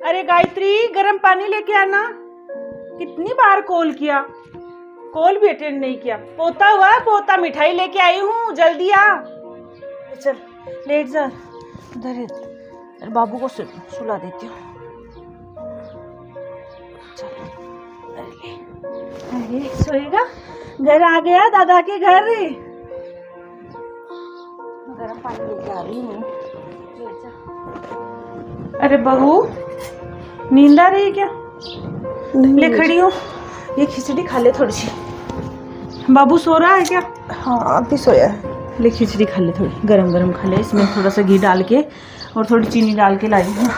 अरे गायत्री, गर्म पानी लेके आना। कितनी बार कॉल किया, कॉल भी अटेंड नहीं किया। पोता हुआ है, पोता मिठाई लेके आई हूँ, जल्दी आ। चल लेट जा, उधर बाबू को सुला देती हूँ। अरे सोएगा, घर आ गया दादा के घर। गर्म पानी लेके आ रही हूँ। अरे बहू, नींद आ रही है क्या? ले खड़ी हो, ये खिचड़ी खा ले थोड़ी सी। बाबू सो रहा है क्या? हाँ अभी सोया है। ले खिचड़ी खा ले, थोड़ी गरम गरम खा ले। इसमें थोड़ा सा घी डाल के और थोड़ी चीनी डाल के लाई हूँ।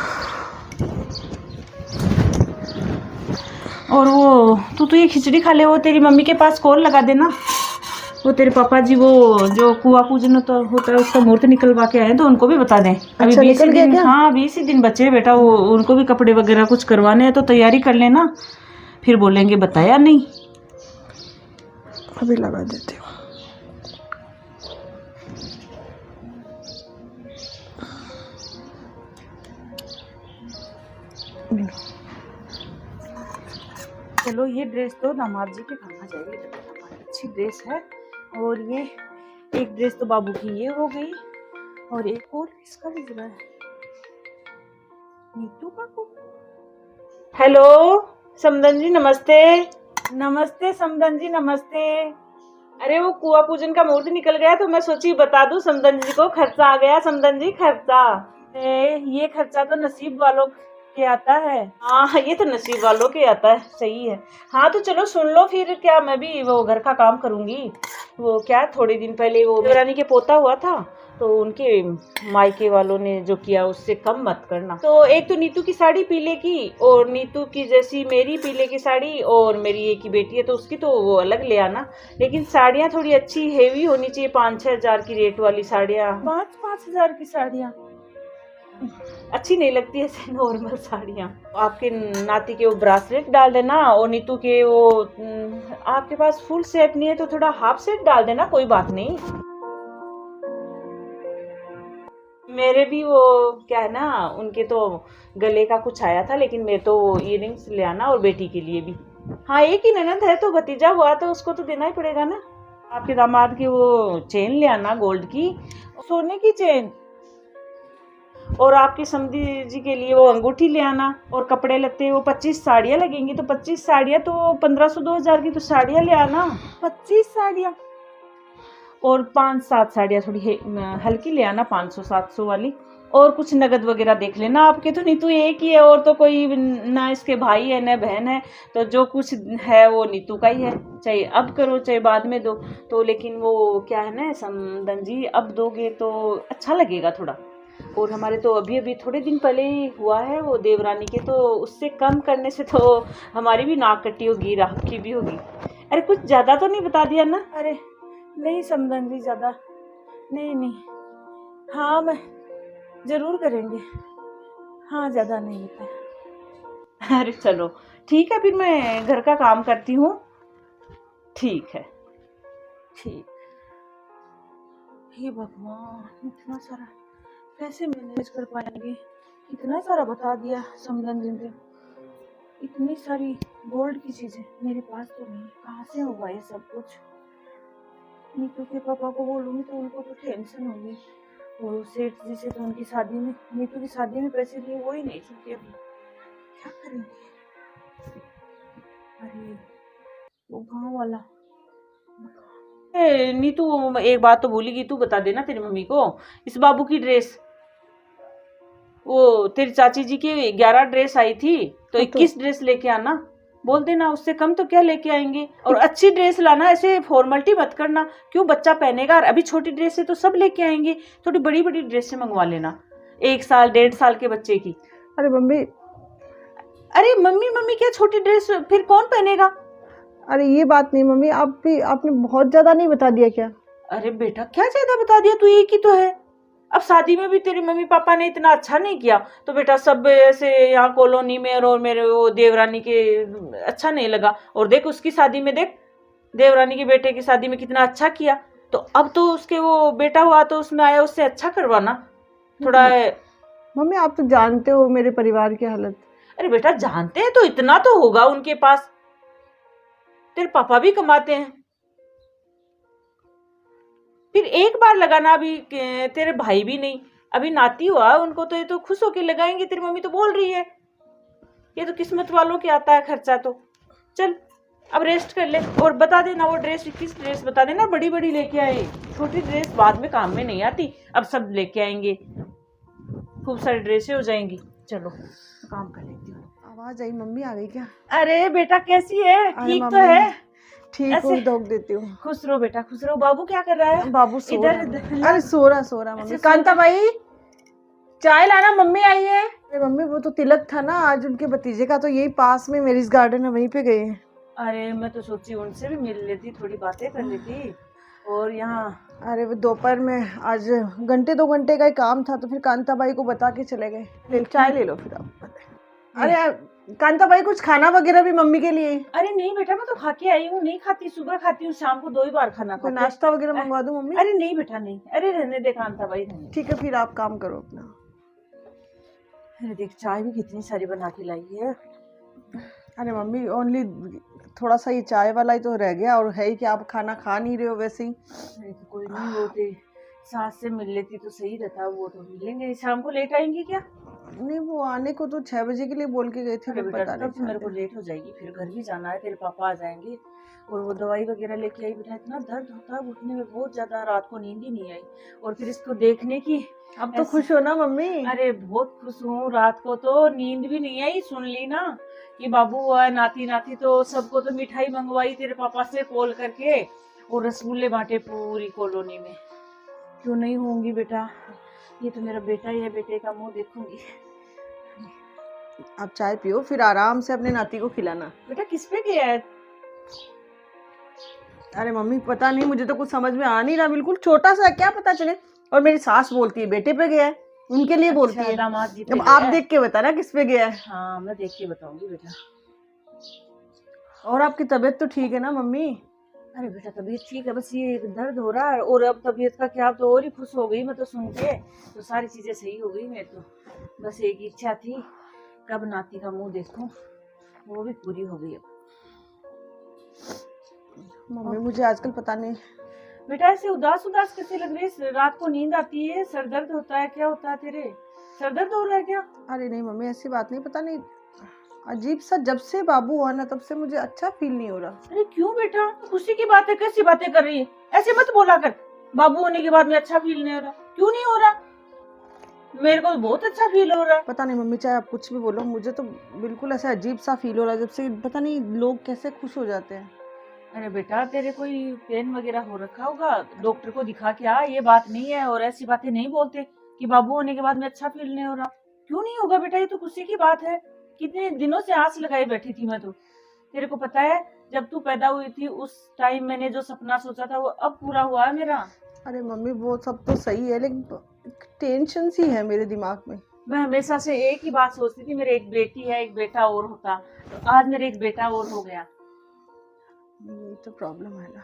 और वो तू ये खिचड़ी खा ले, वो तेरी मम्मी के पास कॉल लगा देना। वो तेरे पापा जी वो जो कुआं पूजन तो होता है उसका मुहूर्त निकलवा के आए, तो उनको भी बता दें। अभी अच्छा, 20 निकल गया दिन। क्या? हाँ 20 ही दिन बचे हैं बेटा, वो उनको भी कपड़े वगैरह कुछ करवाने हैं, तो तैयारी कर लेना। फिर बोलेंगे बताया नहीं। अभी लगा देती हूँ। चलो ये ड्रेस तो दामाद जी के काम आ जाएगी, अच्छी ड्रेस है। और ये एक ड्रेस तो बाबू की ये हो गई, और एक और इसका भी जरा है, नीतू बाबू। हेलो समदन जी, नमस्ते। नमस्ते समदन जी, नमस्ते। अरे वो कुआं पूजन का मुहूर्त निकल गया, तो मैं सोची बता दूं समदन जी को, खर्चा आ गया समदन जी, खर्चा। ये खर्चा तो नसीब वालों के आता है। हाँ ये तो नसीब वालों के आता है, सही है। हाँ तो चलो सुन लो फिर, क्या मैं भी वो घर का काम करूंगी। वो क्या थोड़े दिन पहले वो देवरानी के पोता हुआ था, तो उनके मायके वालों ने जो किया उससे कम मत करना। तो एक तो नीतू की साड़ी पीले की, और नीतू की जैसी मेरी पीले की साड़ी, और मेरी एक ही बेटी है तो उसकी तो वो अलग ले आना। लेकिन साड़ियाँ थोड़ी अच्छी हेवी होनी चाहिए, 5-6 हजार की रेट वाली साड़ियाँ। 5-5 हजार की साड़ियाँ अच्छी नहीं लगती ऐसे नॉर्मल साड़ियाँ। आपके नाती के वो ब्रासलेट डाल देना, और नीतू के वो आपके पास फुल सेट नहीं है तो थोड़ा हाफ सेट डाल देना, कोई बात नहीं। मेरे भी वो क्या है ना, उनके तो गले का कुछ आया था, लेकिन मेरे तो वो इयररिंग्स ले आना, और बेटी के लिए भी। हाँ एक ही ननद है तो भतीजा हुआ तो उसको तो देना ही पड़ेगा ना। आपके दामाद की वो चेन ले आना गोल्ड की, सोने की चेन। और आपकी समधी जी के लिए वो अंगूठी ले आना, और कपड़े लत्ते वो 25 साड़ियाँ लगेंगी, तो 25 साड़ियाँ तो 1500-2000 की तो साड़ियाँ ले आना। 25 साड़ियाँ और 5-7 साड़ियाँ थोड़ी हल्की ले आना, 500-700 वाली। और कुछ नगद वगैरह देख लेना। आपके तो नीतू एक ही है, और तो कोई ना इसके भाई है ना बहन है, तो जो कुछ है वो नीतू का ही है, चाहे अब करो चाहे बाद में दो। तो लेकिन वो क्या है ना समदन जी, अब दोगे तो अच्छा लगेगा थोड़ा। और हमारे तो अभी अभी थोड़े दिन पहले ही हुआ है वो देवरानी के, तो उससे कम करने से तो हमारी भी नाक कटी होगी, राह की भी होगी। अरे कुछ ज़्यादा तो नहीं बता दिया ना? अरे नहीं समदन जी, ज़्यादा नहीं। हाँ मैं ज़रूर करेंगे। हाँ ज़्यादा नहीं बताया। अरे चलो ठीक है, फिर मैं घर का काम करती हूँ। ठीक है, ठीक। हे भगवान, इतना सारा कैसे मैनेज कर पाएंगे? इतना सारा बता दिया समदन जी ने, इतनी सारी गोल्ड की चीजें मेरे पास तो नहीं, कहाँ से होगा ये सब कुछ? नीतू के पापा को बोलूंगी तो उनको तो टेंशन होगी। वो सेठ जी से तो उनकी शादी में, नीतू की शादी में पैसे दिए वो ही नहीं चुके, अभी क्या करेंगे? अरे वो गाँव वाला। नीतू एक बात तो भूली गई, तू बता देना तेरी मम्मी को, इस बाबू की ड्रेस, वो तेरी चाची जी की 11 ड्रेस आई थी, तो 21 ड्रेस लेके आना। बोल देना, उससे कम तो क्या लेके आएंगे। और अच्छी ड्रेस लाना, ऐसे फॉर्मलिटी मत करना, क्यों बच्चा पहनेगा। अभी छोटी ड्रेस है तो सब लेके आएंगे, थोड़ी बड़ी बड़ी ड्रेसें मंगवा लेना, 1 साल 1.5 साल के बच्चे की। अरे मम्मी, अरे मम्मी क्या छोटी ड्रेस फिर कौन पहनेगा? अरे ये बात नहीं मम्मी, आपने बहुत ज्यादा नहीं बता दिया क्या? अरे बेटा क्या ज्यादा बता दिया, तू एक ही तो है। अब शादी में भी तेरे मम्मी पापा ने इतना अच्छा नहीं किया, तो बेटा सब ऐसे यहाँ कॉलोनी में और मेरे वो देवरानी के अच्छा नहीं लगा। और देख उसकी शादी में, देख देवरानी के बेटे की शादी में कितना अच्छा किया। तो अब तो उसके वो बेटा हुआ तो उसमें आया, उससे अच्छा करवाना थोड़ा। मम्मी आप तो जानते हो मेरे परिवार की हालत। अरे बेटा जानते हैं तो इतना तो होगा उनके पास, तेरे पापा भी कमाते हैं। फिर एक बार लगाना, अभी तेरे भाई भी नहीं, अभी नाती हुआ उनको, तो ये तो खुश होके लगाएंगे। तेरी मम्मी तो बोल रही है ये तो किस्मत वालों के आता है खर्चा। तो चल अब रेस्ट कर ले, और बता देना वो ड्रेस, किस ड्रेस बता देना, बड़ी बड़ी लेके आए, छोटी ड्रेस बाद में काम में नहीं आती, अब सब लेके आएंगे, खूब सारी ड्रेसें हो जाएंगी। चलो काम कर लेती हूँ। आवाज आई, मम्मी आ गई क्या? अरे बेटा कैसी है? अरे ठीक तो मम्मी, है? ठीक ऐसे हूँ, धोख देती हूँ। खुश रहो बेटा, खुश रहो। बाबू क्या कर रहा है? बाबू सो इधर रहा। अरे सो रहा मम्मी। अच्छा, कांता भाई चाय लाना, मम्मी आई है। अरे मम्मी वो तो तिलक था ना आज उनके भतीजे का, तो यही पास में मेरिस गार्डन है, वहीं पे गए हैं। अरे मैं तो सोची उनसे भी मिल लेती, थोड़ी बातें कर लेती। और यहाँ अरे वो दोपहर में आज घंटे 2 घंटे का ही काम था, तो फिर कांता भाई को बता के चले गए। चाय ले लो फिर आप। अरे कांता भाई कुछ खाना वगैरह भी मम्मी के लिए? अरे नहीं बेटा, मैं तो खा के आई हूँ, नहीं खाती, सुबह खाती हूँ, शाम को 2 ही बार खाना कोई खाती। नाश्ता वगैरह मंगवा दूं मम्मी? अरे नहीं बेटा नहीं, अरे रहने दे कांता भाई, रहने। ठीक है फिर आप काम करो अपना। अरे देख चाय भी कितनी सारी बना के लाई है। अरे मम्मी ओनली थोड़ा सा ये चाय वाला ही तो रह गया, और है ही कि आप खाना खा नहीं रहे हो वैसे ही। अरे तो कोई नहीं, वो थे सास से मिल लेती तो सही रहता, वो तो मिलेंगे। शाम को लेट आएंगी क्या? नहीं वो आने को तो 6 बजे के लिए बोल के गए थे, अरे पर बेटा पता तब तो मेरे को नहीं। लेट हो जाएगी, फिर घर भी जाना है, तेरे पापा आ जाएंगे। और वो दवाई वगैरह लेके आई बेटा, इतना दर्द होता है घुटने में बहुत ज्यादा, रात को नींद ही नहीं आई। और फिर इसको देखने की अब तो खुश हो ना मम्मी? अरे बहुत खुश हूँ, रात को तो नींद भी नहीं आई, सुन ली ना कि बाबू हुआ है, नाती नाती, तो सबको तो मिठाई मंगवाई तेरे पापा से कॉल करके, और रसगुल्ले बांटे पूरी कॉलोनी में। क्यों नहीं होंगी बेटा, ये तो मेरा बेटा ही है, बेटे का मुंह देखूंगी। आप चाय पियो, फिर आराम से अपने नाती को खिलाना। बेटा किस पे गया है? अरे मम्मी पता नहीं, मुझे तो कुछ समझ में आ नहीं रहा, बिल्कुल छोटा सा, क्या पता चले। और मेरी सास बोलती है बेटे पे गया है, उनके लिए बोलती है। दामाद जी पे अब गया आप है। देख के बताना किस पे गया है। हाँ मैं देख के बताऊंगी बेटा। और आपकी तबीयत तो ठीक है ना मम्मी? अरे बेटा तबीयत ठीक है, बस ये एक दर्द हो रहा है, और अब तबीयत का क्या, अब तो और ही खुश हो गई मैं तो सुन के, तो सारी चीजें सही हो गई। मैं तो बस एक इच्छा थी, कब नाती का मुंह देखूं, वो भी पूरी हो गई अब। मम्मी मुझे आजकल पता नहीं बेटा ऐसे उदास उदास कैसे लग रही है? रात को नींद आती है, सर दर्द होता है, क्या होता है तेरे? सर दर्द हो रहा है क्या? अरे नहीं मम्मी ऐसी बात नहीं, पता नहीं अजीब सा, जब से बाबू हुआ ना तब से मुझे अच्छा फील नहीं हो रहा। अरे क्यों बेटा, खुशी की बात है, कैसी बातें कर रही है? ऐसे मत बोला कर, बाबू होने के बाद में अच्छा फील नहीं हो रहा। क्यों नहीं हो रहा? मेरे को तो बहुत अच्छा फील हो रहा है। पता नहीं मम्मी, चाहे आप कुछ भी बोलो, मुझे तो बिल्कुल ऐसा अजीब सा फील हो रहा है, जब से पता नहीं लोग कैसे खुश हो जाते हैं। अरे बेटा तेरे कोई पेन वगैरह हो रखा होगा, डॉक्टर को दिखा के आ, ये बात नहीं है। और ऐसी बातें नहीं बोलते कि बाबू होने के बाद में अच्छा फील नहीं हो रहा। क्यों नहीं होगा बेटा, ये तो खुशी की बात है। कितने दिनों से आस लगाई बैठी थी मैं तो। तेरे को पता है जब तू पैदा हुई थी उस टाइम मैंने जो सपना सोचा था वो अब पूरा हुआ है मेरा। अरे मम्मी वो सब तो सही है, लेकिन टेंशन सी है मेरे दिमाग में। मैं हमेशा से एक ही बात सोचती थी, मेरे एक बेटी है, एक बेटा और होता, तो आज मेरे एक बेटा और हो गया। ये तो प्रॉब्लम है ना।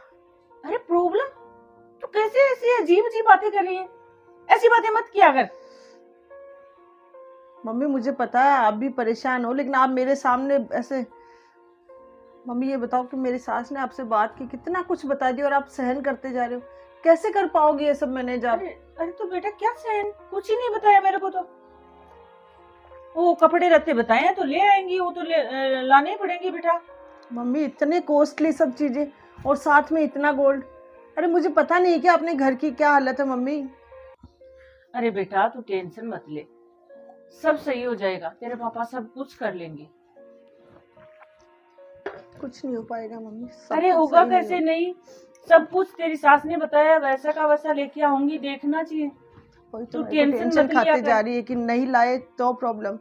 अरे प्रॉब्लम? तू कैसे ऐसी अजीब अजीब बातें कर रही है? ऐसी बातें मत किया कर। मम्मी मुझे पता है आप भी परेशान हो, लेकिन आप मेरे सामने ऐसे। मम्मी ये बताओ कि मेरी सास ने आपसे बात की, कितना कुछ बता दिया और आप सहन करते जा रहे हो, कैसे कर पाओगे ये सब मैनेज आप? अरे तो बेटा क्या सहन, कुछ ही नहीं बताया मेरे को। तो वो कपड़े लत्ते बताए हैं तो ले आएंगी, वो तो लाने ही पड़ेंगे बेटा। मम्मी इतने कॉस्टली सब चीजें, और साथ में इतना गोल्ड। अरे मुझे पता नहीं कि अपने घर की क्या हालत है मम्मी। अरे बेटा तू टेंशन मत ले, सब सही हो जाएगा, तेरे पापा सब कुछ कर लेंगे। कुछ नहीं हो पाएगा मम्मी। सब अरे कुछ होगा सही कैसे नहीं, सब कुछ तेरी सास ने बताया, वैसा का वैसा लेके आऊंगी, देखना चाहिए। वही तू तो टेंशन मत लिया खाते कर। जा रही है कि नहीं लाए तो प्रॉब्लम,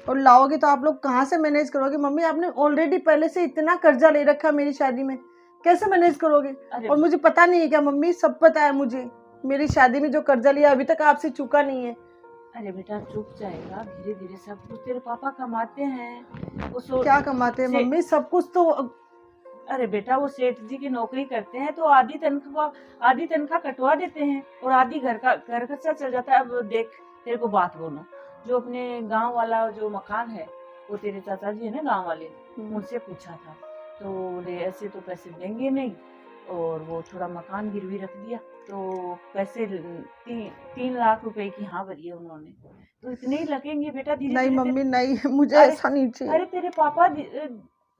और लाओगे तो आप लोग कहाँ से मैनेज करोगे? मम्मी आपने ऑलरेडी पहले से इतना कर्जा ले रखा मेरी शादी में, कैसे मैनेज करोगे? और मुझे पता नहीं है क्या मम्मी? सब पता है मुझे, मेरी शादी में जो कर्जा लिया अभी तक आपसे चुका नहीं है। अरे बेटा चुक जाएगा धीरे धीरे, सब कुछ तेरे पापा कमाते हैं। वो क्या कमाते हैं मम्मी? सब कुछ तो। अरे बेटा वो सेठ जी की नौकरी करते हैं, तो आधी तनख्वाह कटवा देते हैं, और आधी घर खर्चा चल जाता है। अब देख तेरे को बात बोलूं, जो अपने गांव वाला जो मकान है वो तेरे चाचा जी है ना गांव वाले, उनसे पूछा था तो बोले ऐसे तो पैसे देंगे नहीं, और वो थोड़ा मकान गिरवी रख दिया तो पैसे 3 लाख रुपए की हाँ भरी है उन्होंने, तो इतने ही लगेंगे बेटा धीरे नहीं धीरे। मम्मी नहीं, मुझे अरे ऐसा नहीं चाहिए। अरे तेरे पापा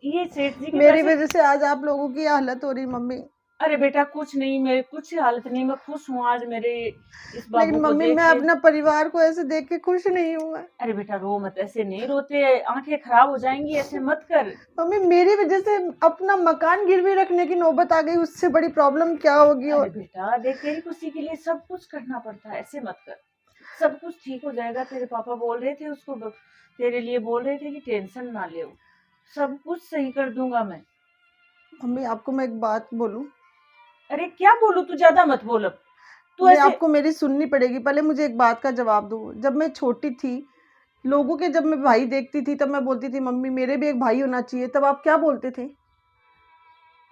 ये सेठ जी के मेरी पैसे। वजह से आज आप लोगों की हालत हो रही मम्मी। अरे बेटा कुछ नहीं, मैं कुछ हालत नहीं, मैं खुश हूँ आज मेरे इस बाबू लेकिन को मम्मी देख मैं के। अपना परिवार को ऐसे देख के खुश नहीं हूँ मैं। अरे बेटा रो मत, ऐसे नहीं रोते, आंखें खराब हो जाएंगी, ऐसे मत कर। मम्मी मेरी वजह से अपना मकान गिरवी रखने की नौबत आ गई, उससे बड़ी प्रॉब्लम क्या होगी। अरे और बेटा देख, तेरी खुशी के लिए सब कुछ करना पड़ता है, ऐसे मत कर, सब कुछ ठीक हो जाएगा। तेरे पापा बोल रहे थे उसको, तेरे लिए बोल रहे थे कि टेंशन ना ले, सब कुछ सही कर दूंगा मैं। मम्मी आपको मैं एक बात बोलूं? अरे क्या बोलूं, तू ज्यादा मत बोल अब, तू नहीं ऐसे। आपको मेरी सुननी पड़ेगी, पहले मुझे एक बात का जवाब दो। जब मैं छोटी थी, लोगों के जब मैं भाई देखती थी तब मैं बोलती थी मम्मी मेरे भी एक भाई होना चाहिए, तब आप क्या बोलते थे?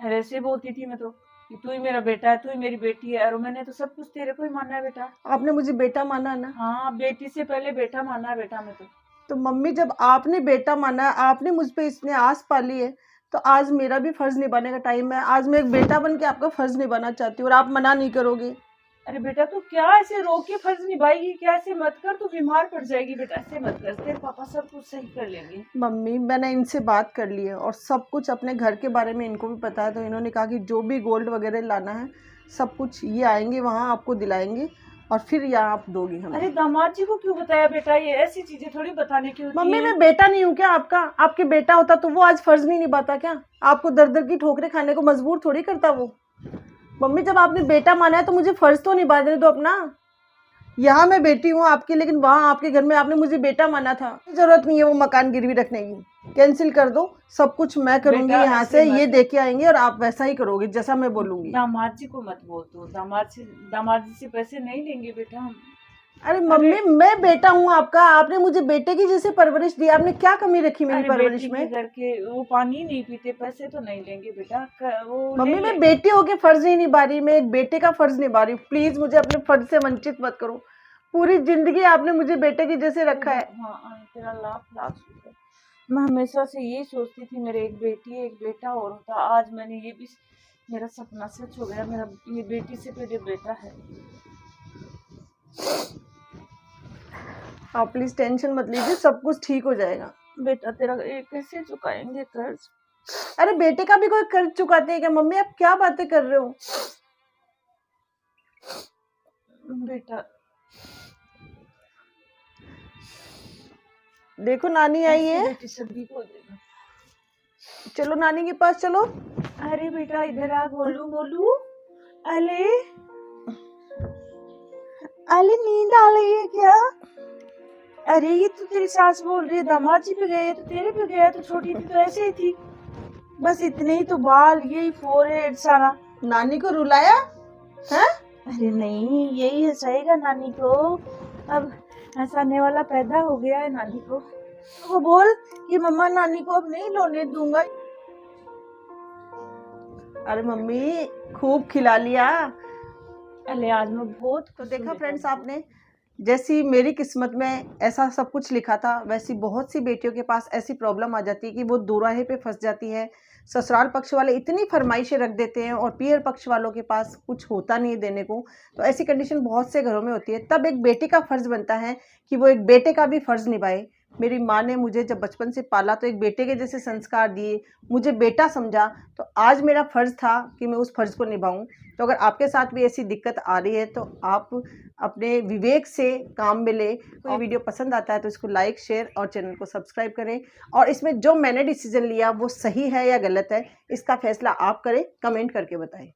अरे ऐसे बोलती थी मैं तो कि तू ही मेरा बेटा है, तू ही मेरी बेटी है, और मैंने तो सब कुछ तेरे को ही माना है बेटा। आपने मुझे बेटा माना ना? हाँ, बेटी से पहले बेटा माना है बेटा मैं तो मम्मी जब आपने बेटा माना है, आपने मुझ पे इतने आस पाली है, तो आज मेरा भी फर्ज निभाने का टाइम है। आज मैं एक बेटा बन के आपका फर्ज निभाना चाहती हूँ और आप मना नहीं करोगे। अरे बेटा तू क्या ऐसे रो के फर्ज निभाएगी, क्या ऐसे मत कर, तू बीमार पड़ जाएगी बेटा, ऐसे मत कर, तेरे पापा सब कुछ सही कर लेंगे। मम्मी मैंने इनसे बात कर ली है और सब कुछ अपने घर के बारे में इनको भी पता है, तो इन्होंने कहा कि जो भी गोल्ड वगैरह लाना है सब कुछ ये आएंगे वहाँ आपको दिलाएंगे और फिर यहाँ आप दोगी हमें। अरे दामाद जी को क्यों बताया बेटा, ये ऐसी चीजें थोड़ी बताने की होती मम्मी है। मैं बेटा नहीं हूँ क्या आपका? आपके बेटा होता तो वो आज फर्ज नहीं निभाता क्या? आपको दर दर की ठोकरें खाने को मजबूर थोड़ी करता वो। मम्मी जब आपने बेटा माना है तो मुझे फर्ज तो निभा देने दो अपना। यहाँ मैं बेटी हूँ आपकी, लेकिन वहाँ आपके घर में आपने मुझे बेटा माना था। जरूरत नहीं है वो मकान गिरवी रखने की, कैंसिल कर दो, सब कुछ मैं करूंगी यहाँ से। ये देके आएंगे और आप वैसा ही करोगे जैसा मैं बोलूंगी। दामाद जी को मत बोल दो, दामाद जी से पैसे नहीं लेंगे बेटा हम। अरे मम्मी मैं बेटा हूँ आपका, आपने मुझे बेटे की जैसे परवरिश दी, आपने क्या कमी रखी मेरी परवरिश में? करके वो पानी नहीं पीते, पैसे तो नहीं लेंगे बेटा वो। मम्मी मैं बेटी होके फर्ज नहीं निभा रही, मैं एक बेटे का फर्ज निभा रही हूँ। प्लीज मुझे अपने फर्ज से वंचित मत करो। पूरी जिंदगी आपने मुझे बेटे की जैसे रखा है। हाँ तेरा लाख लाख शुक्र। मैं हमेशा से ये सोचती थी मेरे एक बेटी एक बेटा और होता, आज मैंने ये भी, मेरा सपना सच हो गया, मेरा ये बेटी से पहले बेटा है। आप प्लीज टेंशन मत लीजिए, सब कुछ ठीक हो जाएगा। बेटा तेरा कैसे चुकाएंगे कर्ज? अरे बेटे का भी कोई कर्ज चुकाते हैं क्या मम्मी? आप क्या बातें कर रहे हो? बेटा देखो नानी आई है, बेटी सभी को देगा। चलो नानी के पास चलो। अरे बेटा इधर आ, बोलू बोलू। अले अले नींद आ रही है क्या? अरे ये तो तेरी सास बोल रही है दामाद जी पे गए तो तेरे पे गया, तो छोटी थी तो ऐसे ही थी, बस इतने ही तो बाल, यही फोरहेड सारा। नानी को रुलाया है? अरे नहीं, यही हंसाएगा नानी को, अब हंसाने वाला पैदा हो गया है नानी को। वो बोल कि मम्मा नानी को अब नहीं रोने दूंगा। अरे मम्मी खूब खिला लिया। अरे आज मैं बहुत तो देखा फ्रेंड्स आपने, जैसी मेरी किस्मत में ऐसा सब कुछ लिखा था, वैसी बहुत सी बेटियों के पास ऐसी प्रॉब्लम आ जाती है कि वो दोराहे पे फंस जाती है। ससुराल पक्ष वाले इतनी फरमाइशें रख देते हैं और पियर पक्ष वालों के पास कुछ होता नहीं देने को, तो ऐसी कंडीशन बहुत से घरों में होती है। तब एक बेटी का फ़र्ज़ बनता है कि वो एक बेटे का भी फ़र्ज़ निभाए। मेरी माँ ने मुझे जब बचपन से पाला तो एक बेटे के जैसे संस्कार दिए, मुझे बेटा समझा, तो आज मेरा फ़र्ज़ था कि मैं उस फ़र्ज़ को निभाऊं। तो अगर आपके साथ भी ऐसी दिक्कत आ रही है तो आप अपने विवेक से काम में लें। कोई वीडियो पसंद आता है तो इसको लाइक, शेयर और चैनल को सब्सक्राइब करें। और इसमें जो मैंने डिसीजन लिया वो सही है या गलत है, इसका फैसला आप करें, कमेंट करके बताएं।